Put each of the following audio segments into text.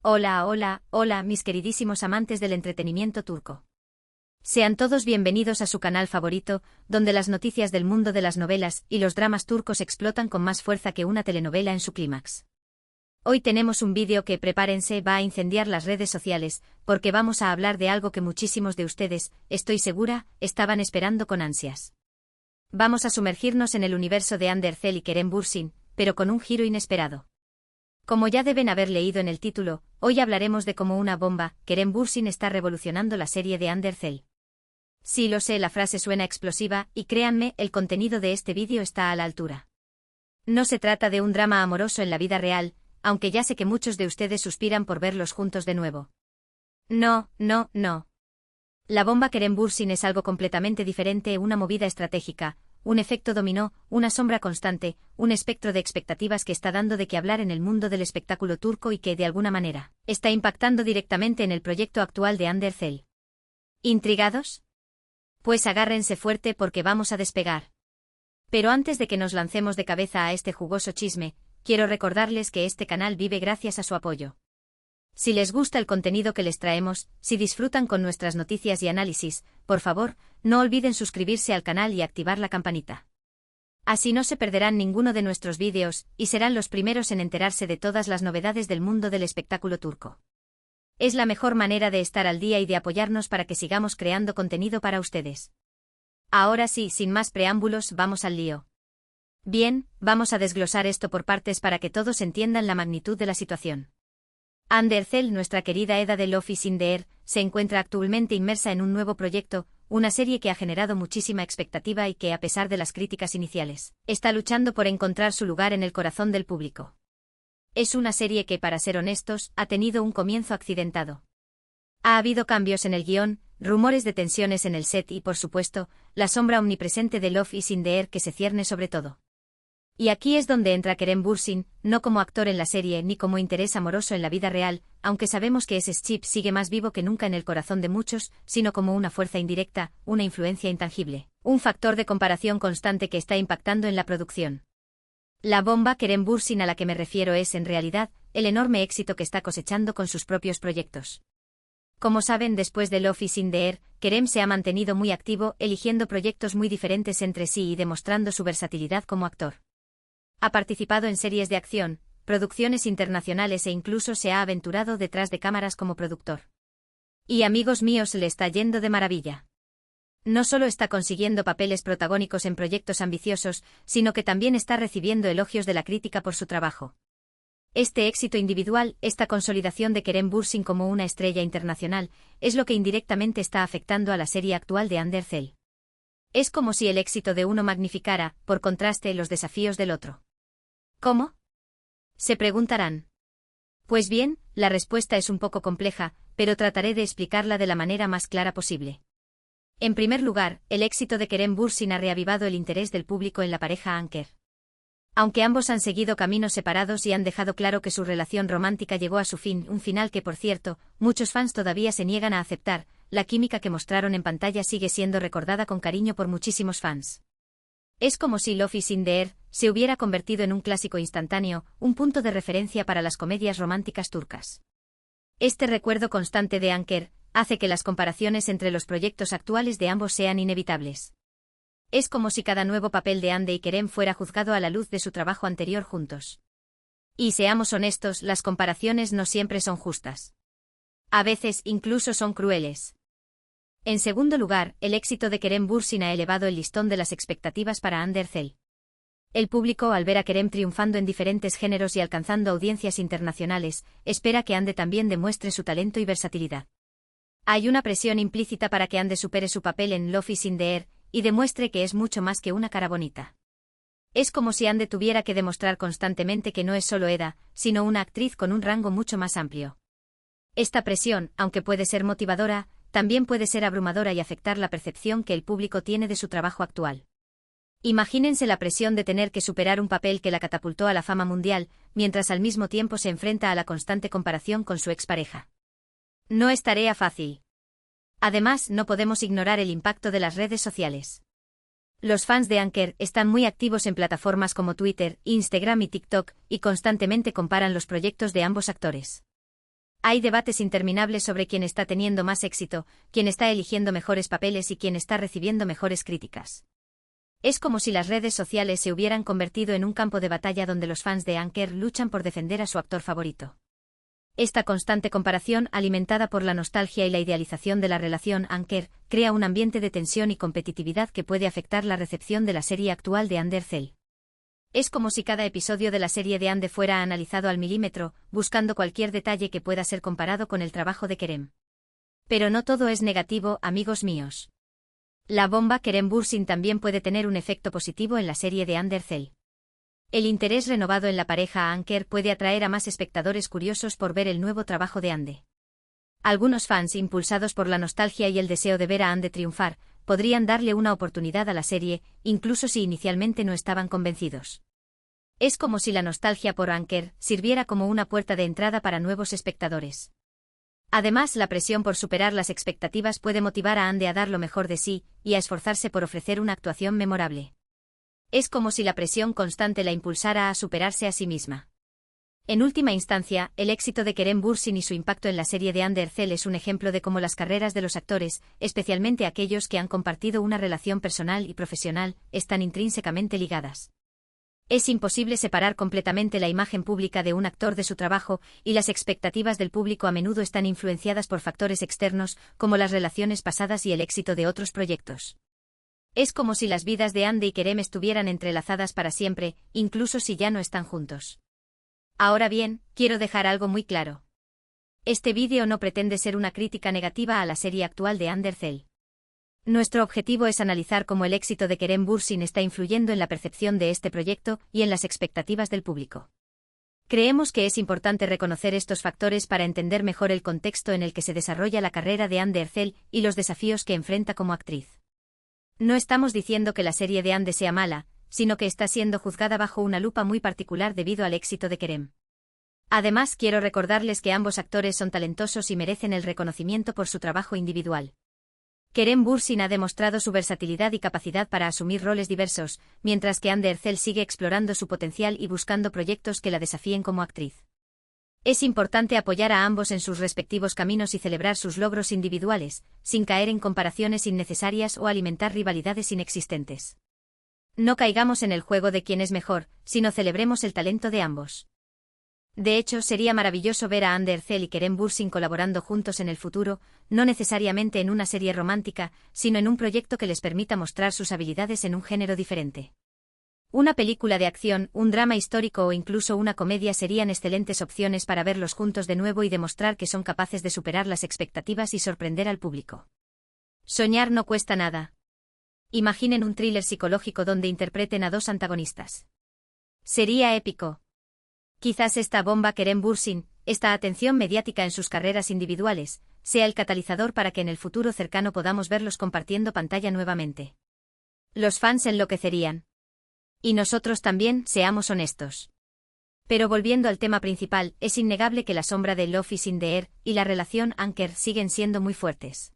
Hola, hola, hola, mis queridísimos amantes del entretenimiento turco. Sean todos bienvenidos a su canal favorito, donde las noticias del mundo de las novelas y los dramas turcos explotan con más fuerza que una telenovela en su clímax. Hoy tenemos un vídeo que, prepárense, va a incendiar las redes sociales, porque vamos a hablar de algo que muchísimos de ustedes, estoy segura, estaban esperando con ansias. Vamos a sumergirnos en el universo de Hande Erçel y Kerem Bürsin, pero con un giro inesperado. Como ya deben haber leído en el título, hoy hablaremos de cómo una bomba, Kerem Bürsin está revolucionando la serie de Hande Erçel. Sí, lo sé, la frase suena explosiva, y créanme, el contenido de este vídeo está a la altura. No se trata de un drama amoroso en la vida real, aunque ya sé que muchos de ustedes suspiran por verlos juntos de nuevo. No, no, no. La bomba Kerem Bürsin es algo completamente diferente, una movida estratégica, un efecto dominó, una sombra constante, un espectro de expectativas que está dando de qué hablar en el mundo del espectáculo turco y que, de alguna manera, está impactando directamente en el proyecto actual de Hande Erçel. ¿Intrigados? Pues agárrense fuerte porque vamos a despegar. Pero antes de que nos lancemos de cabeza a este jugoso chisme, quiero recordarles que este canal vive gracias a su apoyo. Si les gusta el contenido que les traemos, si disfrutan con nuestras noticias y análisis, por favor, no olviden suscribirse al canal y activar la campanita. Así no se perderán ninguno de nuestros vídeos, y serán los primeros en enterarse de todas las novedades del mundo del espectáculo turco. Es la mejor manera de estar al día y de apoyarnos para que sigamos creando contenido para ustedes. Ahora sí, sin más preámbulos, vamos al lío. Bien, vamos a desglosar esto por partes para que todos entiendan la magnitud de la situación. Hande Erçel, nuestra querida Eda de Love is in the Air, se encuentra actualmente inmersa en un nuevo proyecto, una serie que ha generado muchísima expectativa y que, a pesar de las críticas iniciales, está luchando por encontrar su lugar en el corazón del público. Es una serie que, para ser honestos, ha tenido un comienzo accidentado. Ha habido cambios en el guión, rumores de tensiones en el set y, por supuesto, la sombra omnipresente de Love is in the Air que se cierne sobre todo. Y aquí es donde entra Kerem Bürsin, no como actor en la serie ni como interés amoroso en la vida real, aunque sabemos que ese chip sigue más vivo que nunca en el corazón de muchos, sino como una fuerza indirecta, una influencia intangible, un factor de comparación constante que está impactando en la producción. La bomba Kerem Bürsin a la que me refiero es, en realidad, el enorme éxito que está cosechando con sus propios proyectos. Como saben, después de Love is in the Air, Kerem se ha mantenido muy activo, eligiendo proyectos muy diferentes entre sí y demostrando su versatilidad como actor. Ha participado en series de acción, producciones internacionales e incluso se ha aventurado detrás de cámaras como productor. Y amigos míos, le está yendo de maravilla. No solo está consiguiendo papeles protagónicos en proyectos ambiciosos, sino que también está recibiendo elogios de la crítica por su trabajo. Este éxito individual, esta consolidación de Kerem Bürsin como una estrella internacional, es lo que indirectamente está afectando a la serie actual de Hande Erçel. Es como si el éxito de uno magnificara, por contraste, los desafíos del otro. ¿Cómo? Se preguntarán. Pues bien, la respuesta es un poco compleja, pero trataré de explicarla de la manera más clara posible. En primer lugar, el éxito de Kerem Bürsin ha reavivado el interés del público en la pareja Anker. Aunque ambos han seguido caminos separados y han dejado claro que su relación romántica llegó a su fin, un final que, por cierto, muchos fans todavía se niegan a aceptar, la química que mostraron en pantalla sigue siendo recordada con cariño por muchísimos fans. Es como si Love is in the Air se hubiera convertido en un clásico instantáneo, un punto de referencia para las comedias románticas turcas. Este recuerdo constante de Anker hace que las comparaciones entre los proyectos actuales de ambos sean inevitables. Es como si cada nuevo papel de Hande y Kerem fuera juzgado a la luz de su trabajo anterior juntos. Y seamos honestos, las comparaciones no siempre son justas. A veces incluso son crueles. En segundo lugar, el éxito de Kerem Bürsin ha elevado el listón de las expectativas para Hande Erçel. El público, al ver a Kerem triunfando en diferentes géneros y alcanzando audiencias internacionales, espera que Hande también demuestre su talento y versatilidad. Hay una presión implícita para que Hande supere su papel en Love is in the Air y demuestre que es mucho más que una cara bonita. Es como si Hande tuviera que demostrar constantemente que no es solo Eda, sino una actriz con un rango mucho más amplio. Esta presión, aunque puede ser motivadora, también puede ser abrumadora y afectar la percepción que el público tiene de su trabajo actual. Imagínense la presión de tener que superar un papel que la catapultó a la fama mundial, mientras al mismo tiempo se enfrenta a la constante comparación con su expareja. No es tarea fácil. Además, no podemos ignorar el impacto de las redes sociales. Los fans de Anker están muy activos en plataformas como Twitter, Instagram y TikTok, y constantemente comparan los proyectos de ambos actores. Hay debates interminables sobre quién está teniendo más éxito, quién está eligiendo mejores papeles y quién está recibiendo mejores críticas. Es como si las redes sociales se hubieran convertido en un campo de batalla donde los fans de Anker luchan por defender a su actor favorito. Esta constante comparación, alimentada por la nostalgia y la idealización de la relación Anker, crea un ambiente de tensión y competitividad que puede afectar la recepción de la serie actual de Undercell. Es como si cada episodio de la serie de Ande fuera analizado al milímetro, buscando cualquier detalle que pueda ser comparado con el trabajo de Kerem. Pero no todo es negativo, amigos míos. La bomba Kerem Bürsin también puede tener un efecto positivo en la serie de Undercell. El interés renovado en la pareja Anker puede atraer a más espectadores curiosos por ver el nuevo trabajo de Ande. Algunos fans, impulsados por la nostalgia y el deseo de ver a Ande triunfar, podrían darle una oportunidad a la serie, incluso si inicialmente no estaban convencidos. Es como si la nostalgia por Anker sirviera como una puerta de entrada para nuevos espectadores. Además, la presión por superar las expectativas puede motivar a Ande a dar lo mejor de sí y a esforzarse por ofrecer una actuación memorable. Es como si la presión constante la impulsara a superarse a sí misma. En última instancia, el éxito de Kerem Bürsin y su impacto en la serie de Undercell es un ejemplo de cómo las carreras de los actores, especialmente aquellos que han compartido una relación personal y profesional, están intrínsecamente ligadas. Es imposible separar completamente la imagen pública de un actor de su trabajo, y las expectativas del público a menudo están influenciadas por factores externos, como las relaciones pasadas y el éxito de otros proyectos. Es como si las vidas de Ande y Kerem estuvieran entrelazadas para siempre, incluso si ya no están juntos. Ahora bien, quiero dejar algo muy claro. Este vídeo no pretende ser una crítica negativa a la serie actual de Undercell. Nuestro objetivo es analizar cómo el éxito de Kerem Bürsin está influyendo en la percepción de este proyecto y en las expectativas del público. Creemos que es importante reconocer estos factores para entender mejor el contexto en el que se desarrolla la carrera de Undercell y los desafíos que enfrenta como actriz. No estamos diciendo que la serie de Ande sea mala, sino que está siendo juzgada bajo una lupa muy particular debido al éxito de Kerem. Además, quiero recordarles que ambos actores son talentosos y merecen el reconocimiento por su trabajo individual. Kerem Bürsin ha demostrado su versatilidad y capacidad para asumir roles diversos, mientras que Undercell sigue explorando su potencial y buscando proyectos que la desafíen como actriz. Es importante apoyar a ambos en sus respectivos caminos y celebrar sus logros individuales, sin caer en comparaciones innecesarias o alimentar rivalidades inexistentes. No caigamos en el juego de quién es mejor, sino celebremos el talento de ambos. De hecho, sería maravilloso ver a Undercell y Kerem Bürsin colaborando juntos en el futuro, no necesariamente en una serie romántica, sino en un proyecto que les permita mostrar sus habilidades en un género diferente. Una película de acción, un drama histórico o incluso una comedia serían excelentes opciones para verlos juntos de nuevo y demostrar que son capaces de superar las expectativas y sorprender al público. Soñar no cuesta nada. Imaginen un thriller psicológico donde interpreten a dos antagonistas. Sería épico. Quizás esta bomba Kerem Bürsin, esta atención mediática en sus carreras individuales, sea el catalizador para que en el futuro cercano podamos verlos compartiendo pantalla nuevamente. Los fans enloquecerían. Y nosotros también, seamos honestos. Pero volviendo al tema principal, es innegable que la sombra de Love is in the air y la relación Anker siguen siendo muy fuertes.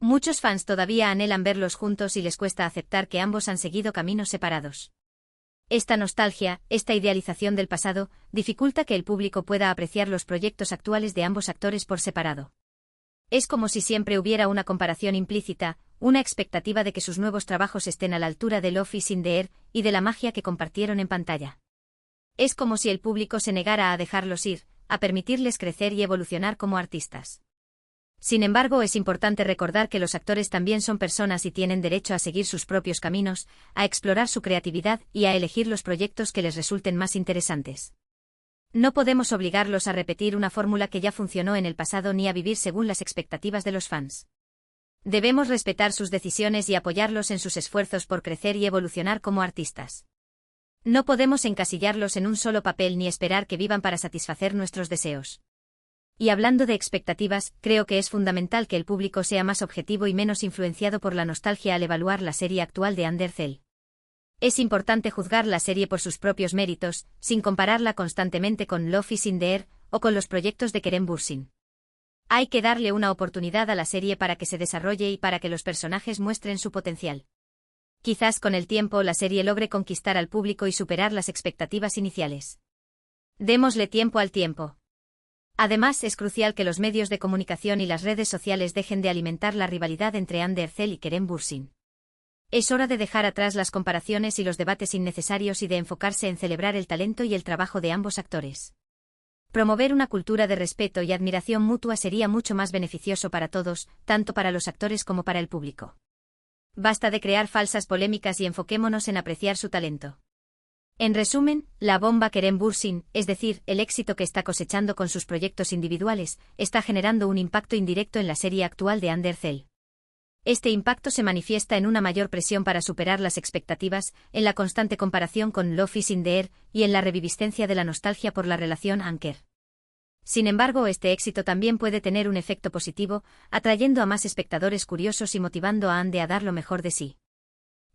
Muchos fans todavía anhelan verlos juntos y les cuesta aceptar que ambos han seguido caminos separados. Esta nostalgia, esta idealización del pasado, dificulta que el público pueda apreciar los proyectos actuales de ambos actores por separado. Es como si siempre hubiera una comparación implícita, una expectativa de que sus nuevos trabajos estén a la altura de Love is in the air y de la magia que compartieron en pantalla. Es como si el público se negara a dejarlos ir, a permitirles crecer y evolucionar como artistas. Sin embargo, es importante recordar que los actores también son personas y tienen derecho a seguir sus propios caminos, a explorar su creatividad y a elegir los proyectos que les resulten más interesantes. No podemos obligarlos a repetir una fórmula que ya funcionó en el pasado ni a vivir según las expectativas de los fans. Debemos respetar sus decisiones y apoyarlos en sus esfuerzos por crecer y evolucionar como artistas. No podemos encasillarlos en un solo papel ni esperar que vivan para satisfacer nuestros deseos. Y hablando de expectativas, creo que es fundamental que el público sea más objetivo y menos influenciado por la nostalgia al evaluar la serie actual de Undercell. Es importante juzgar la serie por sus propios méritos, sin compararla constantemente con Love is in the air o con los proyectos de Kerem Bürsin. Hay que darle una oportunidad a la serie para que se desarrolle y para que los personajes muestren su potencial. Quizás con el tiempo la serie logre conquistar al público y superar las expectativas iniciales. Démosle tiempo al tiempo. Además, es crucial que los medios de comunicación y las redes sociales dejen de alimentar la rivalidad entre Hande Erçel y Kerem Bürsin. Es hora de dejar atrás las comparaciones y los debates innecesarios y de enfocarse en celebrar el talento y el trabajo de ambos actores. Promover una cultura de respeto y admiración mutua sería mucho más beneficioso para todos, tanto para los actores como para el público. Basta de crear falsas polémicas y enfoquémonos en apreciar su talento. En resumen, la bomba Kerem Bürsin, es decir, el éxito que está cosechando con sus proyectos individuales, está generando un impacto indirecto en la serie actual de Hande Erçel. Este impacto se manifiesta en una mayor presión para superar las expectativas, en la constante comparación con Love is in the Air y en la reviviscencia de la nostalgia por la relación Anker. Sin embargo, este éxito también puede tener un efecto positivo, atrayendo a más espectadores curiosos y motivando a Hande a dar lo mejor de sí.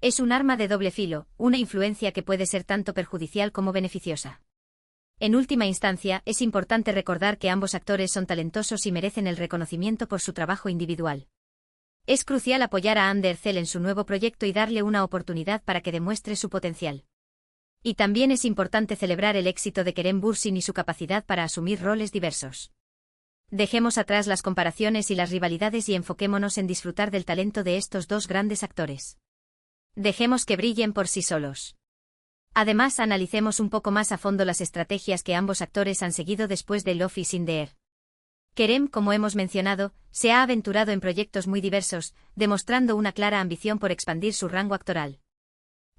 Es un arma de doble filo, una influencia que puede ser tanto perjudicial como beneficiosa. En última instancia, es importante recordar que ambos actores son talentosos y merecen el reconocimiento por su trabajo individual. Es crucial apoyar a Hande Erçel en su nuevo proyecto y darle una oportunidad para que demuestre su potencial. Y también es importante celebrar el éxito de Kerem Bürsin y su capacidad para asumir roles diversos. Dejemos atrás las comparaciones y las rivalidades y enfoquémonos en disfrutar del talento de estos dos grandes actores. Dejemos que brillen por sí solos. Además, analicemos un poco más a fondo las estrategias que ambos actores han seguido después de Love is in the Air. Kerem, como hemos mencionado, se ha aventurado en proyectos muy diversos, demostrando una clara ambición por expandir su rango actoral.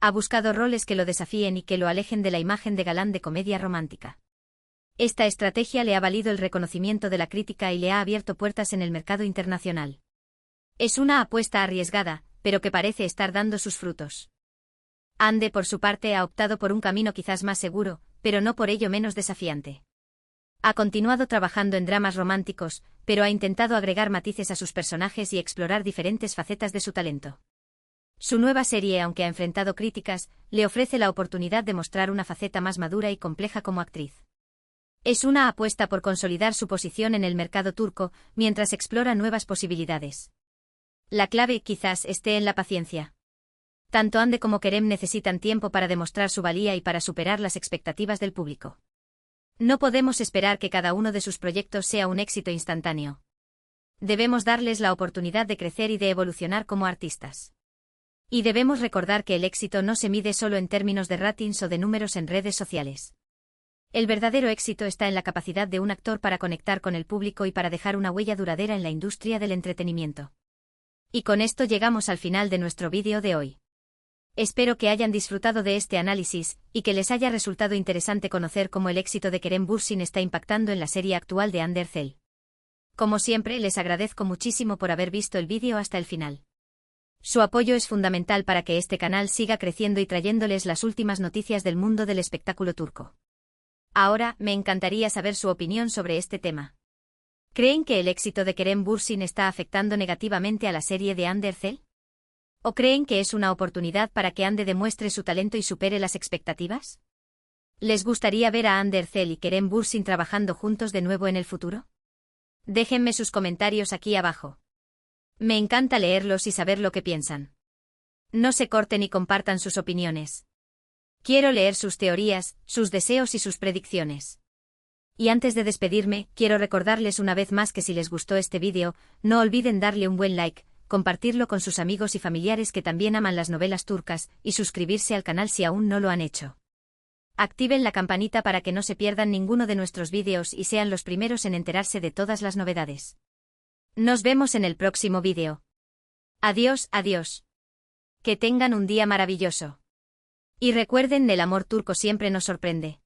Ha buscado roles que lo desafíen y que lo alejen de la imagen de galán de comedia romántica. Esta estrategia le ha valido el reconocimiento de la crítica y le ha abierto puertas en el mercado internacional. Es una apuesta arriesgada, pero que parece estar dando sus frutos. Hande, por su parte, ha optado por un camino quizás más seguro, pero no por ello menos desafiante. Ha continuado trabajando en dramas románticos, pero ha intentado agregar matices a sus personajes y explorar diferentes facetas de su talento. Su nueva serie, aunque ha enfrentado críticas, le ofrece la oportunidad de mostrar una faceta más madura y compleja como actriz. Es una apuesta por consolidar su posición en el mercado turco, mientras explora nuevas posibilidades. La clave quizás esté en la paciencia. Tanto Hande como Kerem necesitan tiempo para demostrar su valía y para superar las expectativas del público. No podemos esperar que cada uno de sus proyectos sea un éxito instantáneo. Debemos darles la oportunidad de crecer y de evolucionar como artistas. Y debemos recordar que el éxito no se mide solo en términos de ratings o de números en redes sociales. El verdadero éxito está en la capacidad de un actor para conectar con el público y para dejar una huella duradera en la industria del entretenimiento. Y con esto llegamos al final de nuestro vídeo de hoy. Espero que hayan disfrutado de este análisis, y que les haya resultado interesante conocer cómo el éxito de Kerem Bürsin está impactando en la serie actual de Hande Erçel. Como siempre, les agradezco muchísimo por haber visto el vídeo hasta el final. Su apoyo es fundamental para que este canal siga creciendo y trayéndoles las últimas noticias del mundo del espectáculo turco. Ahora, me encantaría saber su opinión sobre este tema. ¿Creen que el éxito de Kerem Bürsin está afectando negativamente a la serie de Hande Erçel? ¿O creen que es una oportunidad para que Hande demuestre su talento y supere las expectativas? ¿Les gustaría ver a Hande Erçel y Kerem Bürsin trabajando juntos de nuevo en el futuro? Déjenme sus comentarios aquí abajo. Me encanta leerlos y saber lo que piensan. No se corten y compartan sus opiniones. Quiero leer sus teorías, sus deseos y sus predicciones. Y antes de despedirme, quiero recordarles una vez más que si les gustó este vídeo, no olviden darle un buen like, compartirlo con sus amigos y familiares que también aman las novelas turcas, y suscribirse al canal si aún no lo han hecho. Activen la campanita para que no se pierdan ninguno de nuestros vídeos y sean los primeros en enterarse de todas las novedades. Nos vemos en el próximo vídeo. Adiós, adiós. Que tengan un día maravilloso. Y recuerden, el amor turco siempre nos sorprende.